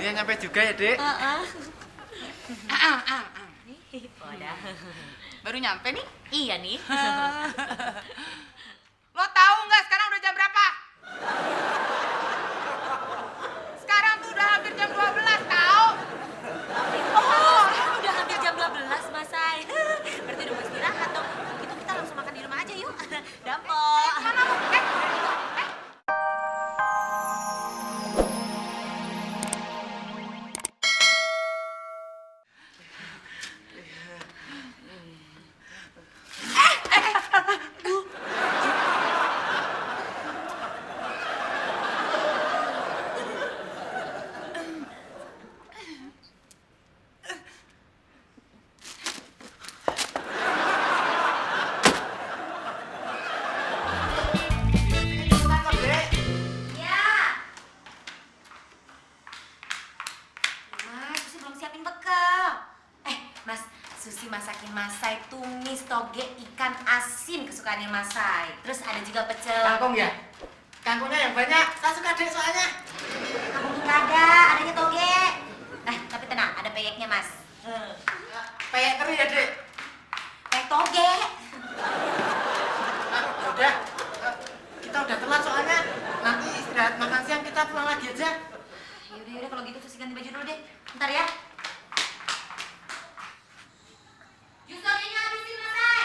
Akhirnya nyampe juga ya, Dek? Udah. Baru nyampe nih? Iya nih. Lo tahu nggak sekarang udah jam berapa? Sekarang tuh udah hampir jam 12, tahu? Oh, sekarang udah hampir jam 12, Mas Say. Berarti udah mau istirahat dong. Begitu kita langsung makan di rumah aja yuk. Dampo. Mana lo? Susi masakin Mas Say tumis toge ikan asin kesukaannya Mas Say. Terus ada juga pecel. Kangkung ya? Kangkungnya yang banyak. Saya suka, Dek, soalnya. Kangkung ada, adanya toge. Tapi tenang, ada peyeknya Mas. Peyek teri ya, Dek? Peyek toge. Udah. Kita udah telat soalnya. Nanti istirahat makan siang kita pulang lagi aja. Yaudah, kalau gitu Susi ganti baju dulu deh. Bentar ya. Jus togenya habisin Mas Say.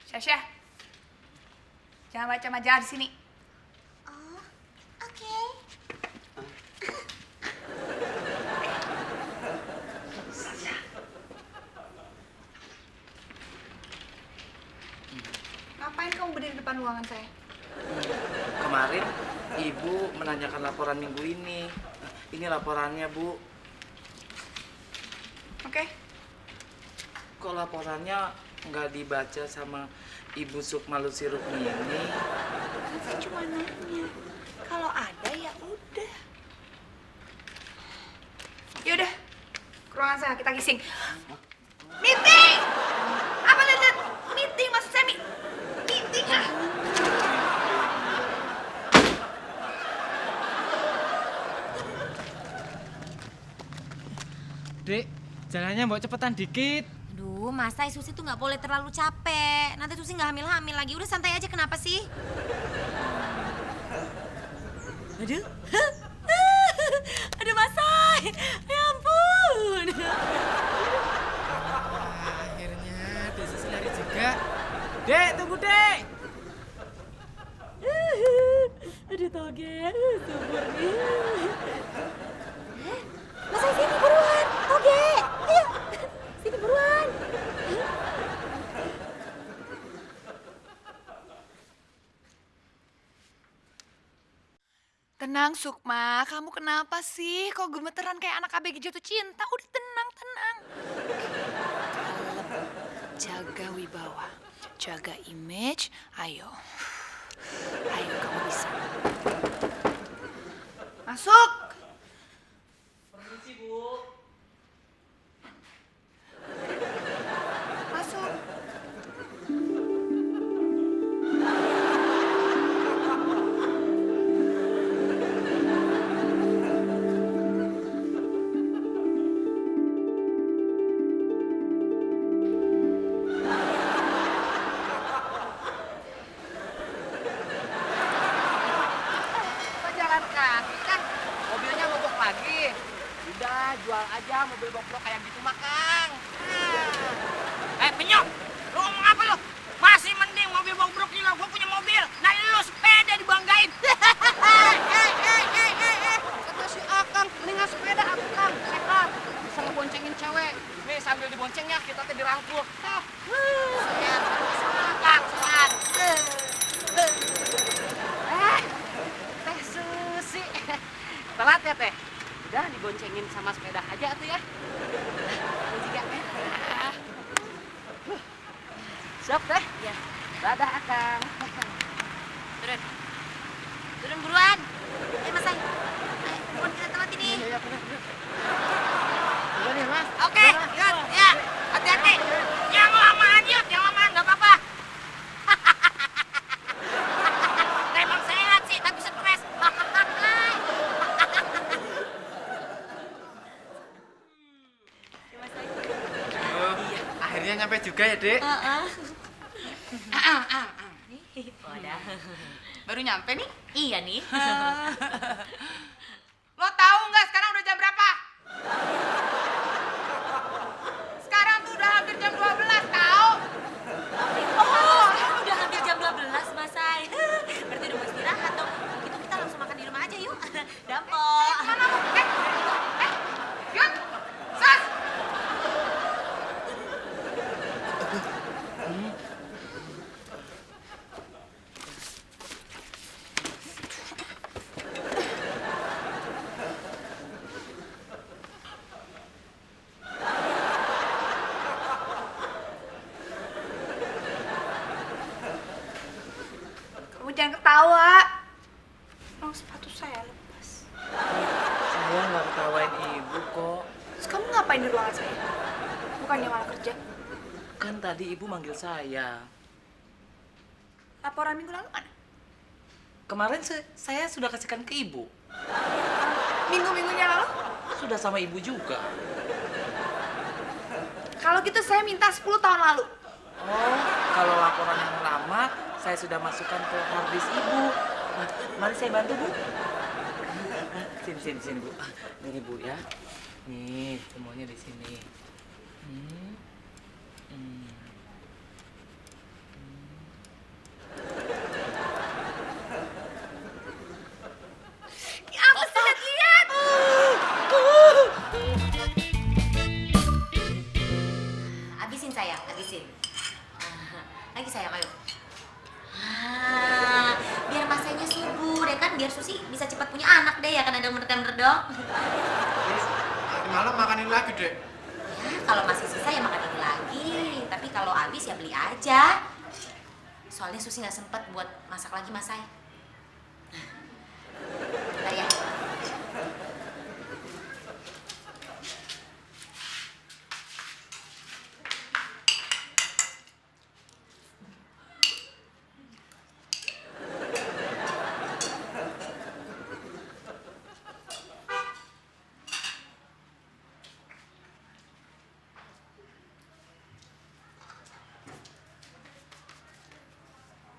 Syasha, jangan baca majalah di sini. Oh, oke. Ngapain kamu berdiri di depan ruangan saya? Kemarin Ibu menanyakan laporan minggu ini. Ini laporannya, Bu. Oke. Kok laporannya nggak dibaca sama Ibu Sukma Lucy Rukmini? Kan saya cuma nanya. Kalau ada ya udah. Yaudah, ke ruangan saya kita gising. Meeting! Apa lihat? Meeting maksud saya meeting ah. Dek, jalannya mau cepetan dikit. Duh, Mas Say, Susi tuh nggak boleh terlalu capek. Nanti Susi nggak hamil-hamil lagi. Udah santai aja, kenapa sih? Aduh. Aduh, Mas Say. Ya ampun. Akhirnya Dek Susi lari juga. Dek, tunggu Dek. Aduh, toge. Subur nih. Mas Say, sini buruan. Toge. Ayo. Sini buruan. Tenang Sukma, kamu kenapa sih? Kok gemeteran kayak anak ABG jatuh cinta? Udah tenang, tenang. Jaga wibawa, jaga image, ayo. Ayo kamu bisa. Masuk. Permisi, Bu. Masuk. Kok jalan kaki kan? Mobilnya mogok lagi. Udah, jual aja mobil bobrok kayak gitu mah, Kang. Penyok, lu ngomong apa lu? Masih mending mobil bobrok ini, gua punya mobil. Nah lu sepeda dibanggain. Kata si Akang, mendingan sepeda atuh Kang, sehat. Bisa ngeboncengin cewek. Nih sambil diboncengnya kita teh dirangkul. Sehat. Teh Sus, Sok deh. Iya. Dadah Akang. Turun. Turun buruan. Ayo Mas Ay. Ayo, buruan kita telat ini. Iya, bener. Duluan ya, Mas. Oke, yuk, ya. Hati-hati. Yang lamaan yuk, yang lamaan nggak apa-apa. Emang sehat sih, tapi stres. Akhirnya nyampe juga ya, Dek. Udah. Baru nyampe nih. Iya nih. Lo tahu nggak sekarang udah jam berapa? Sekarang tuh udah hampir jam 12, tahu? Oh, sekarang udah hampir jam 12, Mas Ay. Berarti udah mau istirahat dong. Begitu kita langsung makan di rumah aja yuk. Dampo. Mana lo? Yuk, Sas! Kamu jangan ketawa. Oh, sepatu saya lepas. Saya nggak ketawain ibu kok. Terus kamu ngapain di ruangan saya? Bukannya malah kerja. Kan tadi ibu manggil saya. Laporan minggu lalu mana? Kemarin saya sudah kasihkan ke ibu. Minggu-minggunya lalu? Sudah sama ibu juga. Kalau gitu saya minta 10 tahun lalu. Oh, kalau laporan yang lama saya sudah masukkan ke harddisk ibu. Nah, mari saya bantu, Bu. Sini, Bu. Ini, Bu, ya. Nih, semuanya di sini. Aku sudah lihat. Habisin sayang, habisin. Lagi sayang, ayo. Biar masanya subur ya kan, biar Susi bisa cepat punya anak deh ya kan, ada meredam-meredong. Terus nanti malam makanin lagi, Dek. Ya, kalau masih sisa ya makan ini lagi. Tapi kalau habis ya beli aja. Soalnya Susi nggak sempet buat masak lagi Mas Ay. Bentar ya.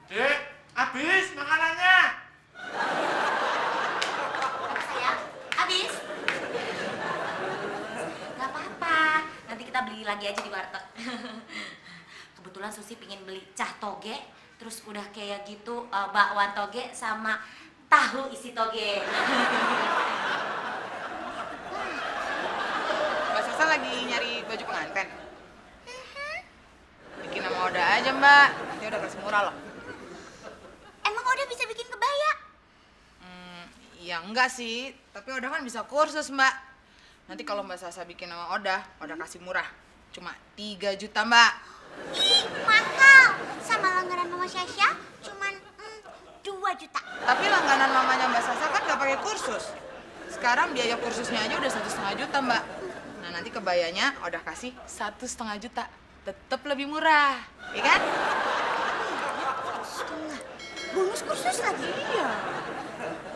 Dek, habis makanannya. Apa sayang? Habis? Gak apa-apa. Nanti kita beli lagi aja di warteg. Kebetulan Susi pingin beli cah toge, terus udah kayak gitu bakwan toge sama tahu isi toge. Mbak Sasa lagi nyari baju pengantin. Bikin nama Oda aja, Mbak. Dia udah kasih murah loh. Emang udah bisa bikin kebaya? Ya enggak sih, tapi Oda kan bisa kursus, Mbak. Nanti kalau Mbak Sasa bikin nama Oda kasih murah. Cuma 3 juta, Mbak. Ih, mahal. Sama langganan Mama Syasha cuman 2 juta. Tapi langganan mamanya Mbak Sasa kan nggak pakai kursus. Sekarang biaya kursusnya aja udah 1,5 juta, Mbak. Nah, nanti kebayanya Oda kasih 1,5 juta. Tetap lebih murah, ya kan? Bonus kursus lagi? Iya.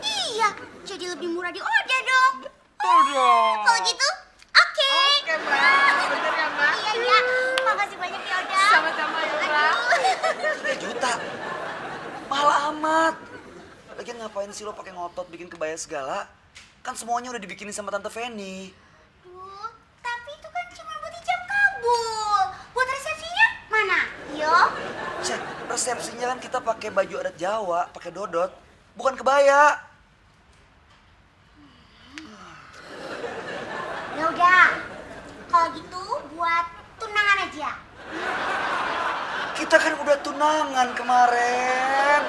Iya, jadi lebih murah di Oda dong. Betul dong. Kalau gitu, oke. Oke, Mbak. Bener ya, Mbak? Iya, iya. Makasih banyak ya, Oda. Sama-sama ya, Mbak. 3 juta? Mahal amat. Lagian ngapain sih lo pakai ngotot bikin kebaya segala? Kan semuanya udah dibikinin sama Tante Feni. Duh, tapi itu kan cuma buat ijab kabul. Buat resepsinya mana? Yo. Cek, resepsinya kan kita pakai baju adat Jawa, pakai dodot, bukan kebaya. Ya udah. Kalau gitu buat tunangan aja. Kita kan udah tunangan kemarin.